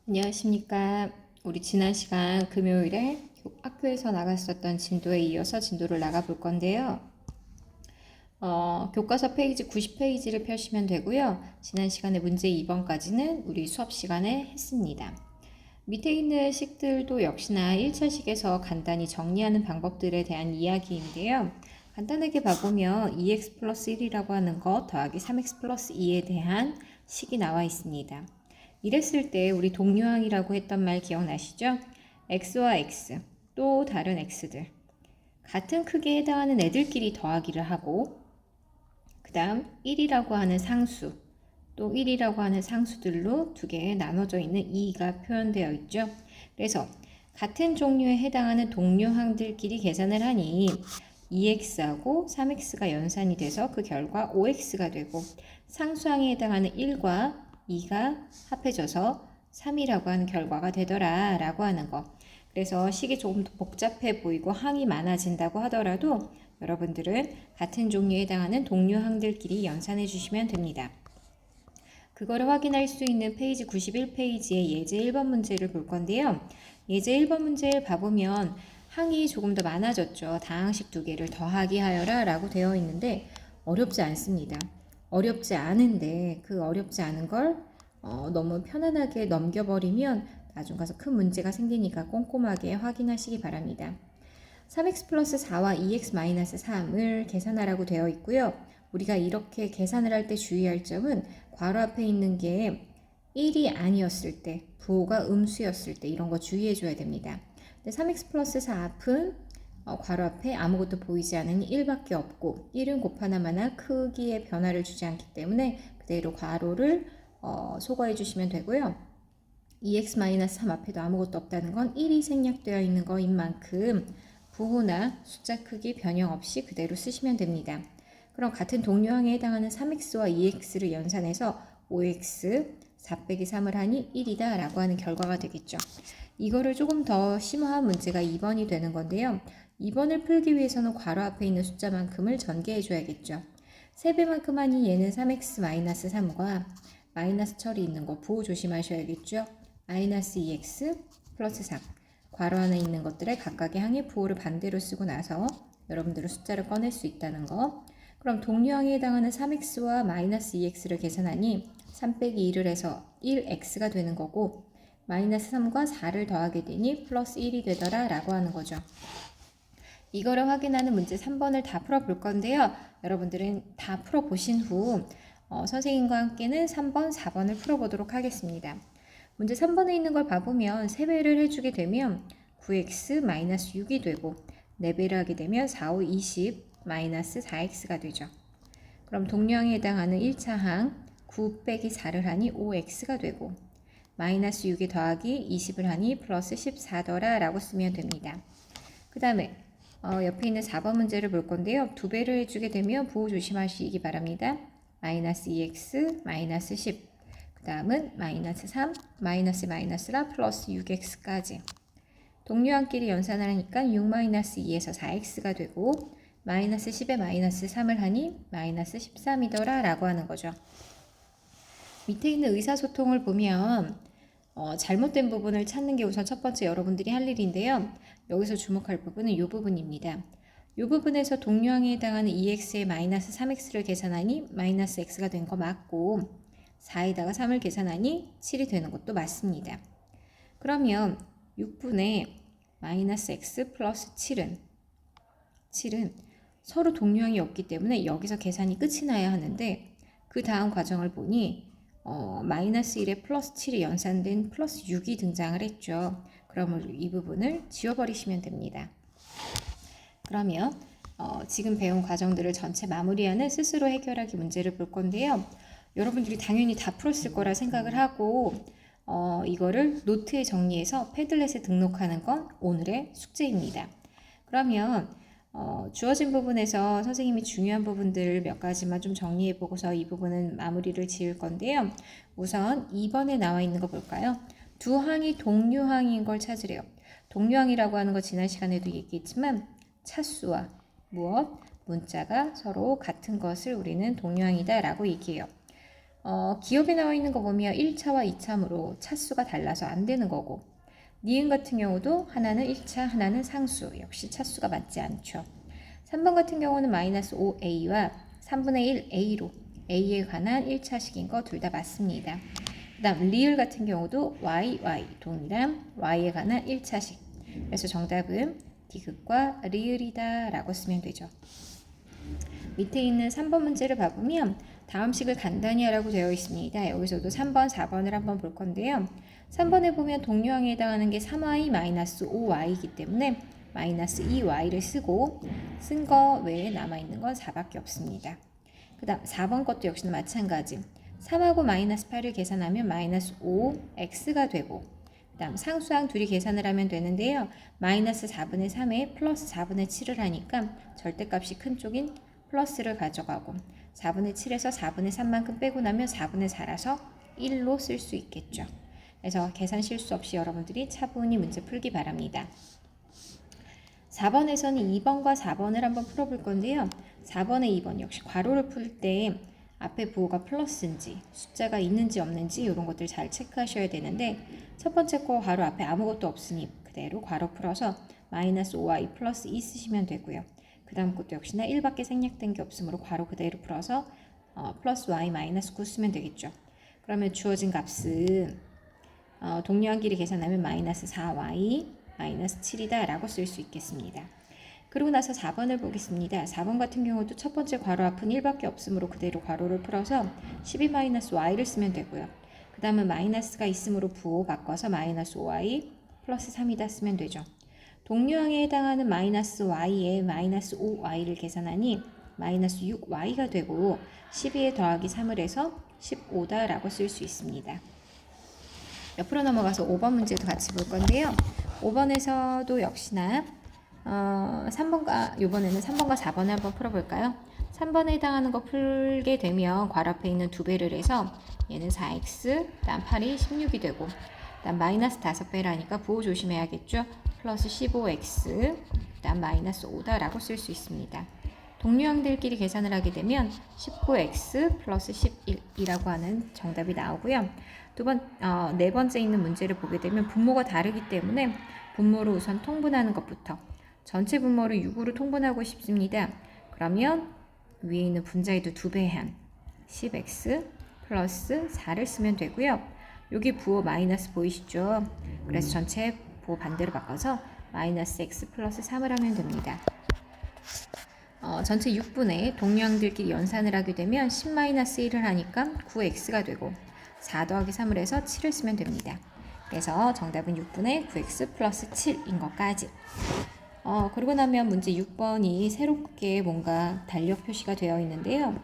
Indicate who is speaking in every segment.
Speaker 1: 안녕하십니까. 우리 지난 시간 금요일에 학교에서 나갔었던 진도에 이어서 진도를 나가 볼 건데요. 교과서 페이지 90페이지를 펴시면 되고요. 지난 시간에 문제 2번까지는 우리 수업 시간에 했습니다. 밑에 있는 식들도 역시나 1차식에서 간단히 정리하는 방법들에 대한 이야기인데요. 간단하게 봐보면 2x 플러스 1이라고 하는 것 더하기 3x 플러스 2에 대한 식이 나와 있습니다. 이랬을 때 우리 동류항이라고 했던 말 기억나시죠? x와 x, 또 다른 x들 같은 크기에 해당하는 애들끼리 더하기를 하고 그 다음 1이라고 하는 상수, 또 1이라고 하는 상수들로 두 개에 나눠져 있는 2가 표현되어 있죠. 그래서 같은 종류에 해당하는 동류항들끼리 계산을 하니 2x하고 3x가 연산이 돼서 그 결과 5x가 되고 상수항에 해당하는 1과 2가 합해져서 3이라고 하는 결과가 되더라 라고 하는 거. 그래서 식이 조금 더 복잡해 보이고 항이 많아진다고 하더라도 여러분들은 같은 종류에 해당하는 동류항들끼리 연산해 주시면 됩니다. 그거를 확인할 수 있는 페이지 91페이지의 예제 1번 문제를 볼 건데요. 예제 1번 문제를 봐보면 항이 조금 더 많아졌죠. 다항식 두 개를 더하기 하여라 라고 되어 있는데 어렵지 않습니다. 어렵지 않은데 그 어렵지 않은 걸 너무 편안하게 넘겨버리면 나중 가서 큰 문제가 생기니까 꼼꼼하게 확인하시기 바랍니다. 3x 플러스 4와 2x 마이너스 3을 계산하라고 되어 있고요. 우리가 이렇게 계산을 할 때 주의할 점은 괄호 앞에 있는 게 1이 아니었을 때, 부호가 음수였을 때 이런 거 주의해 줘야 됩니다. 근데 3x 플러스 4 앞은 괄호 앞에 아무것도 보이지 않으니 1밖에 없고 1은 곱하나마나 크기의 변화를 주지 않기 때문에 그대로 괄호를 소거해 주시면 되고요. 2x-3 앞에도 아무것도 없다는 건 1이 생략되어 있는 거인 만큼 부호나 숫자 크기 변형 없이 그대로 쓰시면 됩니다. 그럼 같은 동류항에 해당하는 3x와 2x를 연산해서 5x 4 빼기 3을 하니 1이다 라고 하는 결과가 되겠죠. 이거를 조금 더 심화한 문제가 2번이 되는 건데요. 2번을 풀기 위해서는 괄호 앞에 있는 숫자만큼을 전개해 줘야겠죠. 3배만큼 하니 얘는 3x-3과 마이너스 처리 있는 거 부호 조심하셔야겠죠. 마이너스 2x 플러스 3 괄호 안에 있는 것들의 각각의 항의 부호를 반대로 쓰고 나서 여러분들은 숫자를 꺼낼 수 있다는 거. 그럼 동류항에 해당하는 3x와 마이너스 2x를 계산하니 3 빼기 2를 해서 1x가 되는 거고 마이너스 3과 4를 더하게 되니 플러스 1이 되더라 라고 하는 거죠. 이거를 확인하는 문제 3번을 다 풀어볼 건데요. 여러분들은 다 풀어보신 후 선생님과 함께는 3번, 4번을 풀어보도록 하겠습니다. 문제 3번에 있는 걸 봐보면 3배를 해주게 되면 9x-6이 되고 4배를 하게 되면 4, 5, 20 마이너스 4x가 되죠. 그럼 동류항에 해당하는 1차 항 9 빼기 4를 하니 5x가 되고 마이너스 6에 더하기 20을 하니 플러스 14더라 라고 쓰면 됩니다. 그 다음에 옆에 있는 4번 문제를 볼 건데요. 2배를 해주게 되면 부호 조심하시기 바랍니다. 마이너스 2x 마이너스 10 그 다음은 마이너스 3 마이너스라 플러스 6x까지 동류항끼리 연산을 하니까 6 마이너스 2에서 4x가 되고 마이너스 10에 마이너스 3을 하니 마이너스 13이더라 라고 하는 거죠. 밑에 있는 의사소통을 보면 잘못된 부분을 찾는 게 우선 첫 번째 여러분들이 할 일인데요. 여기서 주목할 부분은 이 부분입니다. 이 부분에서 동류항에 해당하는 2x에 마이너스 3x를 계산하니 마이너스 x가 된 거 맞고 4에다가 3을 계산하니 7이 되는 것도 맞습니다. 그러면 6분의 마이너스 x 플러스 7은 서로 동류항이 없기 때문에 여기서 계산이 끝이 나야 하는데 그 다음 과정을 보니 마이너스 1에 플러스 7이 연산된 플러스 6이 등장을 했죠. 그러면 이 부분을 지워버리시면 됩니다. 그러면 지금 배운 과정들을 전체 마무리하는 스스로 해결하기 문제를 볼 건데요. 여러분들이 당연히 다 풀었을 거라 생각을 하고 이거를 노트에 정리해서 패들렛에 등록하는 건 오늘의 숙제입니다. 그러면 주어진 부분에서 선생님이 중요한 부분들 몇 가지만 좀 정리해 보고서 이 부분은 마무리를 지을 건데요. 우선 2번에 나와 있는 거 볼까요? 두 항이 동류항인 걸 찾으래요. 동류항이라고 하는 거 지난 시간에도 얘기했지만 차수와 무엇? 문자가 서로 같은 것을 우리는 동류항이다 라고 얘기해요. 기업에 나와 있는 거 보면 1차와 2차므로 차수가 달라서 안 되는 거고, 니은 같은 경우도 하나는 1차, 하나는 상수, 역시 차수가 맞지 않죠. 3번 같은 경우는 마이너스 5a와 3분의 1 a로 a에 관한 1차식인 거 둘 다 맞습니다. 그 다음 리을 같은 경우도 y, 동일한 y에 관한 1차식. 그래서 정답은 디귿과 리을이다 라고 쓰면 되죠. 밑에 있는 3번 문제를 봐보면 다음 식을 간단히 하라고 되어 있습니다. 여기서도 3번, 4번을 한번 볼 건데요. 3번에 보면 동류항에 해당하는 게 3y-5y이기 때문에 마이너스 2y를 쓰고 쓴 거 외에 남아있는 건 4밖에 없습니다. 그 다음 4번 것도 역시나 마찬가지. 3하고 마이너스 8을 계산하면 마이너스 5x가 되고, 그 다음 상수항 둘이 계산을 하면 되는데요. 마이너스 4분의 3에 플러스 4분의 7을 하니까 절대값이 큰 쪽인 플러스를 가져가고 4분의 7에서 4분의 3만큼 빼고 나면 4분의 4라서 1로 쓸 수 있겠죠. 그래서 계산 실수 없이 여러분들이 차분히 문제 풀기 바랍니다. 4번에서는 2번과 4번을 한번 풀어볼 건데요. 4번에 2번 역시 괄호를 풀 때 앞에 부호가 플러스인지 숫자가 있는지 없는지 이런 것들 잘 체크하셔야 되는데, 첫 번째 거 괄호 앞에 아무것도 없으니 그대로 괄호 풀어서 마이너스 5y 플러스 2 쓰시면 되고요. 그 다음 것도 역시나 1밖에 생략된 게 없으므로 괄호 그대로 풀어서 플러스 y 마이너스 9 쓰면 되겠죠. 그러면 주어진 값은 동류항끼리 계산하면 마이너스 4y 마이너스 7이다 라고 쓸 수 있겠습니다. 그리고 나서 4번을 보겠습니다. 4번 같은 경우도 첫 번째 괄호 앞은 1밖에 없으므로 그대로 괄호를 풀어서 12-y를 쓰면 되고요. 그 다음은 마이너스가 있으므로 부호 바꿔서 마이너스 5y 플러스 3이다 쓰면 되죠. 동류항에 해당하는 마이너스 y에 마이너스 5y를 계산하니 마이너스 6y가 되고 12에 더하기 3을 해서 15다 라고 쓸 수 있습니다. 옆으로 넘어가서 5번 문제도 같이 볼 건데요. 5번에서도 역시나 3번과 이번에는 3번과 4번을 한번 풀어볼까요? 3번에 해당하는 거 풀게 되면 괄호 앞에 있는 2배를 해서 얘는 4x, 다음 8이 16이 되고, 다음 마이너스 5배라니까 부호 조심해야겠죠? 플러스 15x, 다음 마이너스 5다 라고 쓸 수 있습니다. 동류항들끼리 계산을 하게 되면 19x 플러스 11이라고 하는 정답이 나오고요. 네 번째 있는 문제를 보게 되면 분모가 다르기 때문에 분모를 우선 통분하는 것부터, 전체 분모를 6으로 통분하고 싶습니다. 그러면 위에 있는 분자에도 2배한 10x 플러스 4를 쓰면 되고요. 여기 부호 마이너스 보이시죠? 그래서 전체 부호 반대로 바꿔서 마이너스 x 플러스 3을 하면 됩니다. 전체 6분의 동류항들끼리 연산을 하게 되면 10-1을 하니까 9x가 되고 4 더하기 3을 해서 7을 쓰면 됩니다. 그래서 정답은 6분의 9x 플러스 7인 것까지. 그러고 나면 문제 6번이 새롭게 뭔가 달력 표시가 되어 있는데요.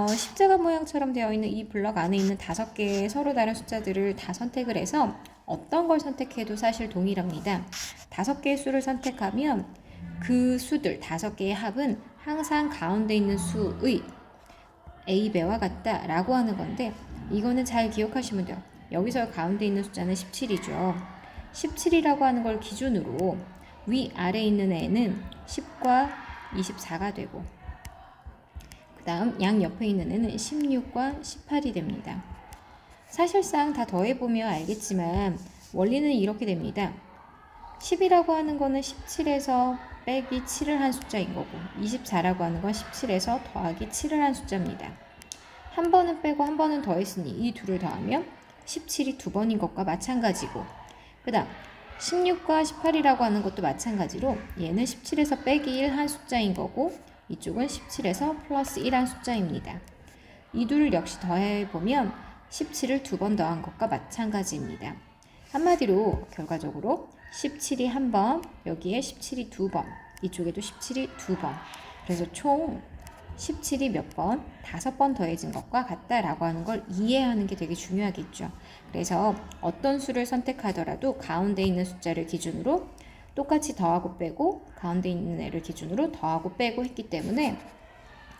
Speaker 1: 십자가 모양처럼 되어 있는 이 블럭 안에 있는 5개의 서로 다른 숫자들을 다 선택을 해서 어떤 걸 선택해도 사실 동일합니다. 5개의 수를 선택하면 그 수들 5개의 합은 항상 가운데 있는 수의 A배와 같다 라고 하는 건데, 이거는 잘 기억하시면 돼요. 여기서 가운데 있는 숫자는 17이죠. 17이라고 하는 걸 기준으로 위아래 있는 애는 10과 24가 되고, 그 다음 양 옆에 있는 애는 16과 18이 됩니다. 사실상 다 더해보면 알겠지만 원리는 이렇게 됩니다. 10이라고 하는 거는 17에서 빼기 7을 한 숫자인 거고, 24라고 하는 건 17에서 더하기 7을 한 숫자입니다. 한 번은 빼고 한 번은 더했으니 이 둘을 더하면 17이 2번인 것과 마찬가지고, 그 다음 16과 18이라고 하는 것도 마찬가지로 얘는 17에서 빼기 1 한 숫자인 거고, 이쪽은 17에서 플러스 1 한 숫자입니다. 이 둘을 역시 더해보면 17을 2번 더한 것과 마찬가지입니다. 한마디로 결과적으로 17이 한 번, 여기에 17이 2번, 이쪽에도 17이 2번, 그래서 총 17이 몇 번? 5번 더해진 것과 같다라고 하는 걸 이해하는 게 되게 중요하겠죠. 그래서 어떤 수를 선택하더라도 가운데 있는 숫자를 기준으로 똑같이 더하고 빼고, 가운데 있는 애를 기준으로 더하고 빼고 했기 때문에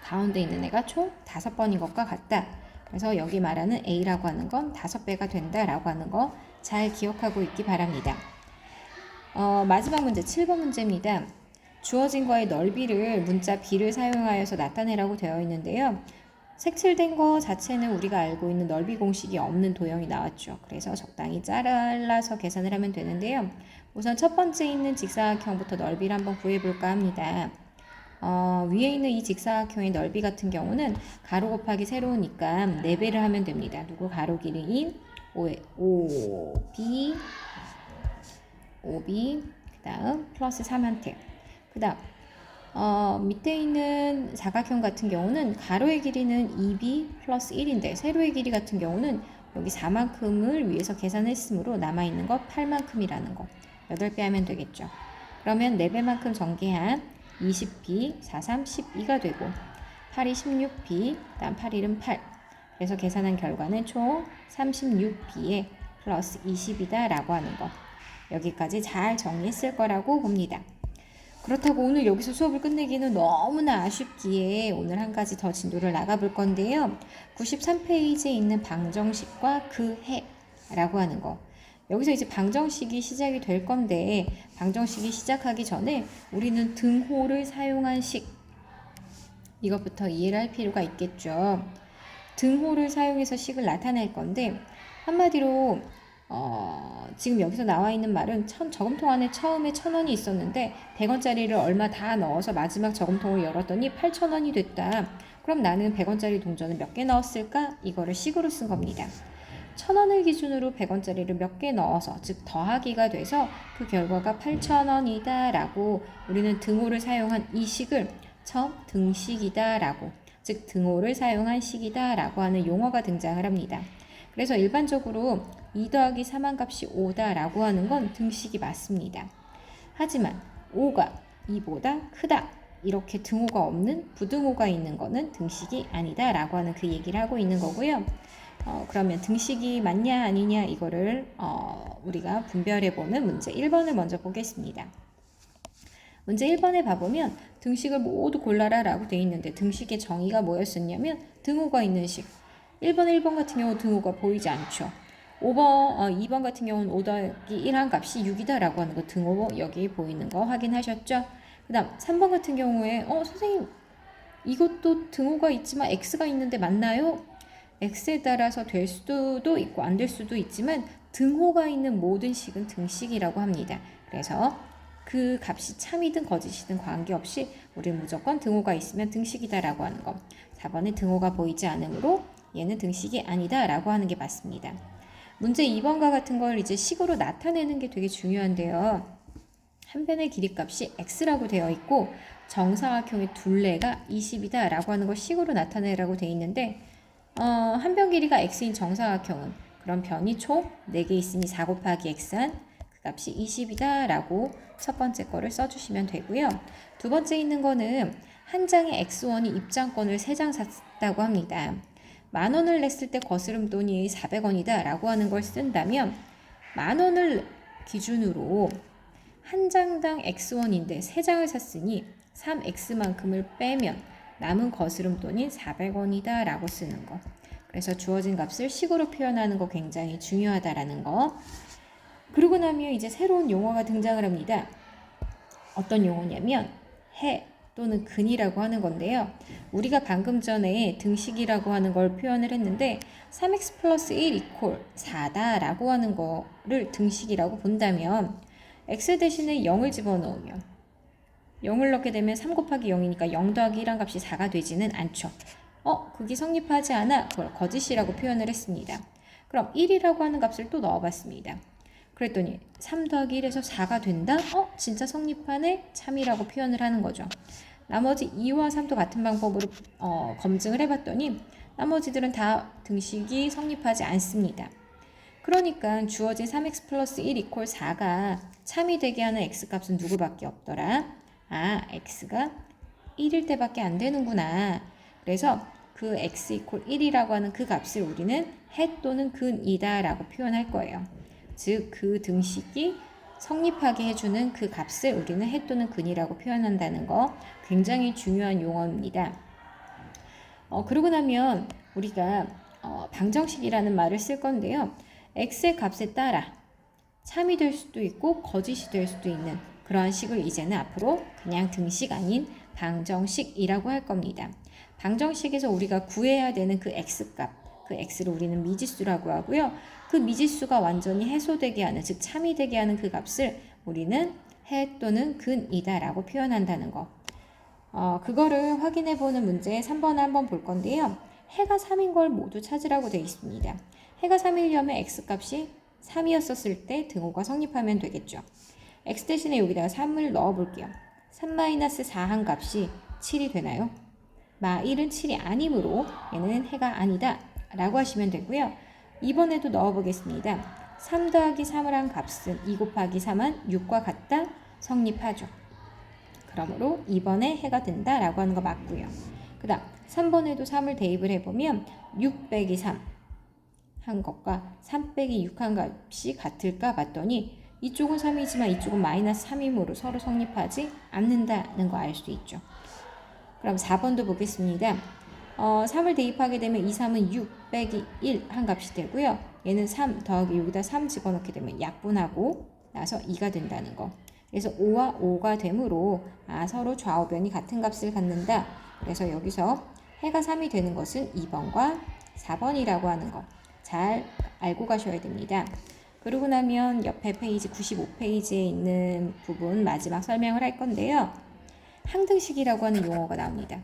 Speaker 1: 가운데 있는 애가 총 5번인 것과 같다. 그래서 여기 말하는 A라고 하는 건 5배가 된다라고 하는 거 잘 기억하고 있기 바랍니다. 마지막 문제 7번 문제입니다. 주어진 거의 넓이를 문자 b를 사용하여서 나타내라고 되어 있는데요. 색칠된 거 자체는 우리가 알고 있는 넓이 공식이 없는 도형이 나왔죠. 그래서 적당히 잘라서 계산을 하면 되는데요. 우선 첫 번째 있는 직사각형부터 넓이를 한번 구해볼까 합니다. 위에 있는 이 직사각형의 넓이 같은 경우는 가로 곱하기 세로니까 4배를 하면 됩니다. 누구 가로 길이인 5b 그 다음 플러스 3한테 그 다음 밑에 있는 사각형 같은 경우는 가로의 길이는 2b 플러스 1인데 세로의 길이 같은 경우는 여기 4만큼을 위해서 계산했으므로 남아있는 거 8만큼이라는 거 8배 하면 되겠죠. 그러면 4배만큼 전개한 20b, 4, 3, 12가 되고 8이 16b, 그 다음 8, 1은 8 그래서 계산한 결과는 총 36b에 플러스 20이다 라고 하는 거 여기까지 잘 정리했을 거라고 봅니다. 그렇다고 오늘 여기서 수업을 끝내기는 너무나 아쉽기에 오늘 한 가지 더 진도를 나가볼 건데요. 93페이지에 있는 방정식과 그 해라고 하는 거. 여기서 이제 방정식이 시작이 될 건데 방정식이 시작하기 전에 우리는 등호를 사용한 식 이것부터 이해를 할 필요가 있겠죠. 등호를 사용해서 식을 나타낼 건데 한마디로 지금 여기서 나와 있는 말은 저금통 안에 처음에 1,000원이 있었는데 100원짜리를 얼마 다 넣어서 마지막 저금통을 열었더니 8,000원이 됐다. 그럼 나는 100원짜리 동전을 몇 개 넣었을까? 이거를 식으로 쓴 겁니다. 1,000원을 기준으로 100원짜리를 몇 개 넣어서 즉 더하기가 돼서 그 결과가 8,000원이다 라고 우리는 등호를 사용한 이 식을 등식이다 라고 즉 등호를 사용한 식이다 라고 하는 용어가 등장을 합니다. 그래서 일반적으로 2 더하기 3한 값이 5다 라고 하는 건 등식이 맞습니다. 하지만 5가 2보다 크다 이렇게 등호가 없는 부등호가 있는 거는 등식이 아니다 라고 하는 그 얘기를 하고 있는 거고요. 그러면 등식이 맞냐 아니냐 이거를 우리가 분별해보는 문제 1번을 먼저 보겠습니다. 문제 1번에 봐보면 등식을 모두 골라라 라고 되어 있는데 등식의 정의가 뭐였었냐면 등호가 있는 식 1번 같은 경우 등호가 보이지 않죠. 2번 같은 경우는 5 더하기 1한 값이 6이다 라고 하는 거 등호 여기 보이는 거 확인하셨죠? 그 다음 3번 같은 경우에 선생님 이것도 등호가 있지만 x가 있는데 맞나요? x에 따라서 될 수도 있고 안 될 수도 있지만 등호가 있는 모든 식은 등식이라고 합니다. 그래서 그 값이 참이든 거짓이든 관계없이 우리는 무조건 등호가 있으면 등식이다 라고 하는 거 4번에 등호가 보이지 않으므로 얘는 등식이 아니다 라고 하는 게 맞습니다. 문제 2번과 같은 걸 이제 식으로 나타내는 게 되게 중요한데요. 한 변의 길이값이 x라고 되어 있고 정사각형의 둘레가 20이다 라고 하는 걸 식으로 나타내라고 되어 있는데 한 변 길이가 x인 정사각형은 그럼 변이 총 4개 있으니 4 곱하기 x한 그 값이 20이다 라고 첫 번째 거를 써주시면 되고요. 두 번째 있는 거는 한 장의 x1이 입장권을 3장 샀다고 합니다. 10,000원을 냈을 때 거스름 돈이 400원이다 라고 하는 걸 쓴다면 10,000원을 기준으로 한 장당 x1인데 3장을 샀으니 3x만큼을 빼면 남은 거스름 돈이 400원이다 라고 쓰는 거. 그래서 주어진 값을 식으로 표현하는 거 굉장히 중요하다라는 거. 그러고 나면 이제 새로운 용어가 등장을 합니다. 어떤 용어냐면 해 또는 근이라고 하는 건데요. 우리가 방금 전에 등식이라고 하는 걸 표현을 했는데 3x 플러스 1 이퀄 4다 라고 하는 거를 등식이라고 본다면 x 대신에 0을 집어넣으면 0을 넣게 되면 3 곱하기 0이니까 0 더하기 1한 값이 4가 되지는 않죠. 그게 성립하지 않아 그걸 거짓이라고 표현을 했습니다. 그럼 1이라고 하는 값을 또 넣어봤습니다. 그랬더니 3 더하기 1에서 4가 된다? 진짜 성립하네? 참이라고 표현을 하는 거죠. 나머지 2와 3도 같은 방법으로 검증을 해봤더니 나머지들은 다 등식이 성립하지 않습니다. 그러니까 주어진 3x 플러스 1 이퀄 4가 참이 되게 하는 x값은 누구밖에 없더라? x가 1일 때밖에 안 되는구나. 그래서 그 x 이퀄 1이라고 하는 그 값을 우리는 해 또는 근이다 라고 표현할 거예요. 즉 그 등식이 성립하게 해주는 그 값을 우리는 해 또는 근이라고 표현한다는 거 굉장히 중요한 용어입니다. 그러고 나면 우리가 방정식이라는 말을 쓸 건데요. x의 값에 따라 참이 될 수도 있고 거짓이 될 수도 있는 그러한 식을 이제는 앞으로 그냥 등식 아닌 방정식이라고 할 겁니다. 방정식에서 우리가 구해야 되는 그 x값, 그 x를 우리는 미지수라고 하고요. 그 미지수가 완전히 해소되게 하는, 즉 참이 되게 하는 그 값을 우리는 해 또는 근이다 라고 표현한다는 거. 그거를 확인해 보는 문제 3번을 한번 볼 건데요. 해가 3인 걸 모두 찾으라고 되어 있습니다. 해가 3이려면 x값이 3이었을 때 등호가 성립하면 되겠죠. x 대신에 여기다가 3을 넣어 볼게요. 3-4한 값이 7이 되나요? 마 1은 7이 아니므로 얘는 해가 아니다 라고 하시면 되고요. 2번에도 넣어 보겠습니다. 3 더하기 3을 한 값은 2 곱하기 3은 6과 같다 성립하죠. 그러므로 2번에 해가 된다 라고 하는 거 맞고요. 그 다음 3번에도 3을 대입을 해보면 6 빼기 3 한 것과 3 빼기 6 한 값이 같을까 봤더니 이쪽은 3이지만 이쪽은 마이너스 3이므로 서로 성립하지 않는다는 거 알 수 있죠. 그럼 4번도 보겠습니다. 3을 대입하게 되면 이 3은 6 빼기 1 한 값이 되고요. 얘는 3 더하기 여기다 3 집어넣게 되면 약분하고 나서 2가 된다는 거. 그래서 5와 5가 되므로 서로 좌우변이 같은 값을 갖는다. 그래서 여기서 해가 3이 되는 것은 2번과 4번이라고 하는 거 잘 알고 가셔야 됩니다. 그러고 나면 옆에 페이지 95페이지에 있는 부분 마지막 설명을 할 건데요. 항등식이라고 하는 용어가 나옵니다.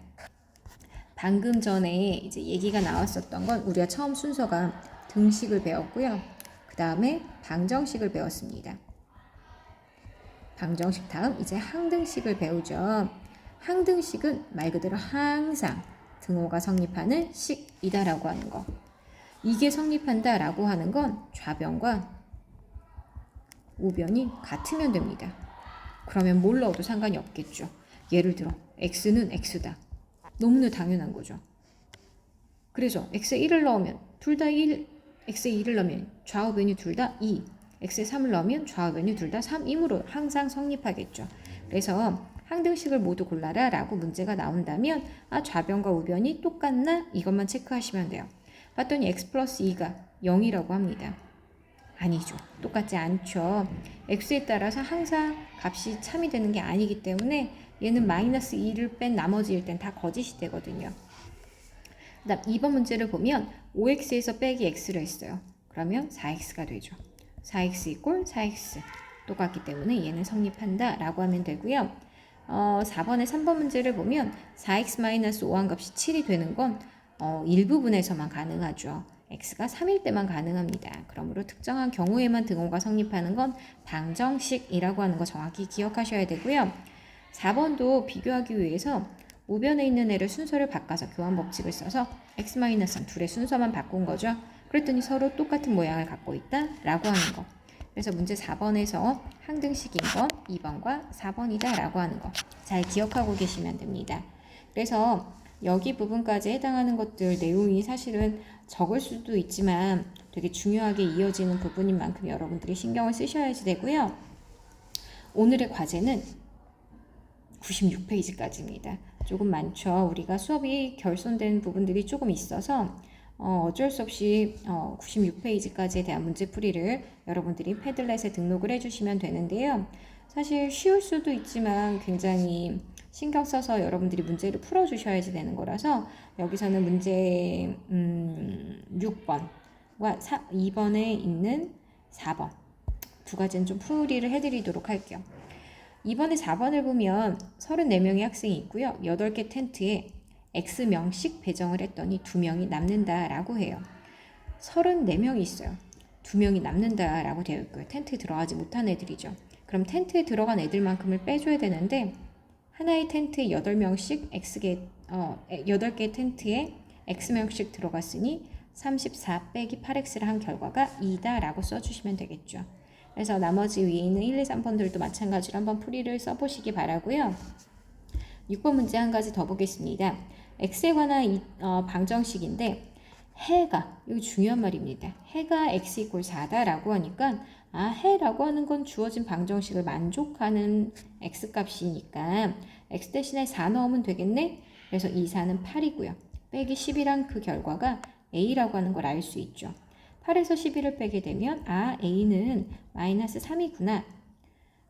Speaker 1: 방금 전에 이제 얘기가 나왔었던 건 우리가 처음 순서가 등식을 배웠고요. 그 다음에 방정식을 배웠습니다. 방정식 다음 이제 항등식을 배우죠. 항등식은 말 그대로 항상 등호가 성립하는 식이다라고 하는 거. 이게 성립한다라고 하는 건 좌변과 우변이 같으면 됩니다. 그러면 뭘 넣어도 상관이 없겠죠. 예를 들어 x는 x다. 너무나 당연한 거죠. 그래서 x에 1을 넣으면 둘 다 1, x에 2를 넣으면 좌우변이 둘 다 2, x에 3을 넣으면 좌우변이 둘 다 3이므로 항상 성립하겠죠. 그래서 항등식을 모두 골라라 라고 문제가 나온다면 좌변과 우변이 똑같나? 이것만 체크하시면 돼요. 봤더니 x 플러스 2가 0이라고 합니다. 아니죠. 똑같지 않죠. x에 따라서 항상 값이 참이 되는 게 아니기 때문에 얘는 마이너스 2를 뺀 나머지 일땐 다 거짓이 되거든요. 그 다음 2번 문제를 보면 5x에서 빼기 x를 했어요. 그러면 4x가 되죠. 4x 이꼴 4x 똑같기 때문에 얘는 성립한다 라고 하면 되고요. 4번의 3번 문제를 보면 4x-5한 값이 7이 되는 건 일부분에서만 가능하죠. x가 3일 때만 가능합니다. 그러므로 특정한 경우에만 등호가 성립하는 건 방정식이라고 하는 거 정확히 기억하셔야 되고요. 4번도 비교하기 위해서 우변에 있는 애를 순서를 바꿔서 교환 법칙을 써서 x-3 둘의 순서만 바꾼 거죠. 그랬더니 서로 똑같은 모양을 갖고 있다 라고 하는 거. 그래서 문제 4번에서 항등식인 건 2번과 4번이다 라고 하는 거 잘 기억하고 계시면 됩니다. 그래서 여기 부분까지 해당하는 것들 내용이 사실은 적을 수도 있지만 되게 중요하게 이어지는 부분인 만큼 여러분들이 신경을 쓰셔야지 되고요. 오늘의 과제는 96페이지까지입니다. 조금 많죠. 우리가 수업이 결손된 부분들이 조금 있어서 어쩔 수 없이 96페이지까지에 대한 문제풀이를 여러분들이 패들렛에 등록을 해주시면 되는데요. 사실 쉬울 수도 있지만 굉장히 신경 써서 여러분들이 문제를 풀어주셔야지 되는 거라서 여기서는 문제 6번과 2번에 있는 4번 두 가지는 좀 풀이를 해드리도록 할게요. 이번에 4번을 보면 34명의 학생이 있고요. 8개 텐트에 X명씩 배정을 했더니 2명이 남는다라고 해요. 34명이 있어요. 2명이 남는다라고 되어 있고요. 텐트에 들어가지 못한 애들이죠. 그럼 텐트에 들어간 애들만큼을 빼줘야 되는데 하나의 텐트에 8명씩 8개 텐트에 X명씩 들어갔으니 34 빼기 8X를 한 결과가 2다 라고 써주시면 되겠죠. 그래서 나머지 위에 있는 1, 2, 3번들도 마찬가지로 한번 풀이를 써보시기 바라고요. 6번 문제 한 가지 더 보겠습니다. x에 관한 방정식인데 해가, 이거 중요한 말입니다. 해가 x 이꼴 4다 라고 하니까 해라고 하는 건 주어진 방정식을 만족하는 x값이니까 x 대신에 4 넣으면 되겠네? 그래서 이 4는 8이고요. 빼기 10이란 그 결과가 a라고 하는 걸 알 수 있죠. 8에서 11을 빼게 되면 a는 마이너스 3이구나.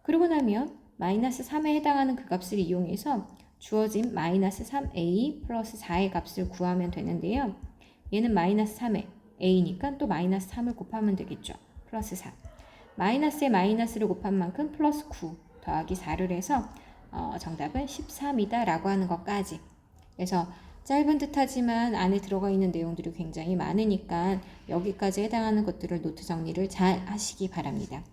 Speaker 1: 그러고 나면 마이너스 3에 해당하는 그 값을 이용해서 주어진 마이너스 3a 플러스 4의 값을 구하면 되는데요. 얘는 마이너스 3에 a니까 또 마이너스 3을 곱하면 되겠죠. 플러스 4. 마이너스에 마이너스를 곱한 만큼 플러스 9 더하기 4를 해서 정답은 13이다 라고 하는 것까지. 그래서 짧은 듯 하지만 안에 들어가 있는 내용들이 굉장히 많으니까 여기까지 해당하는 것들을 노트 정리를 잘 하시기 바랍니다.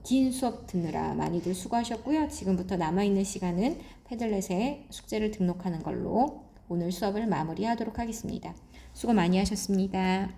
Speaker 1: 긴 수업 듣느라 많이들 수고하셨고요. 지금부터 남아있는 시간은 패들렛에 숙제를 등록하는 걸로 오늘 수업을 마무리하도록 하겠습니다. 수고 많이 하셨습니다.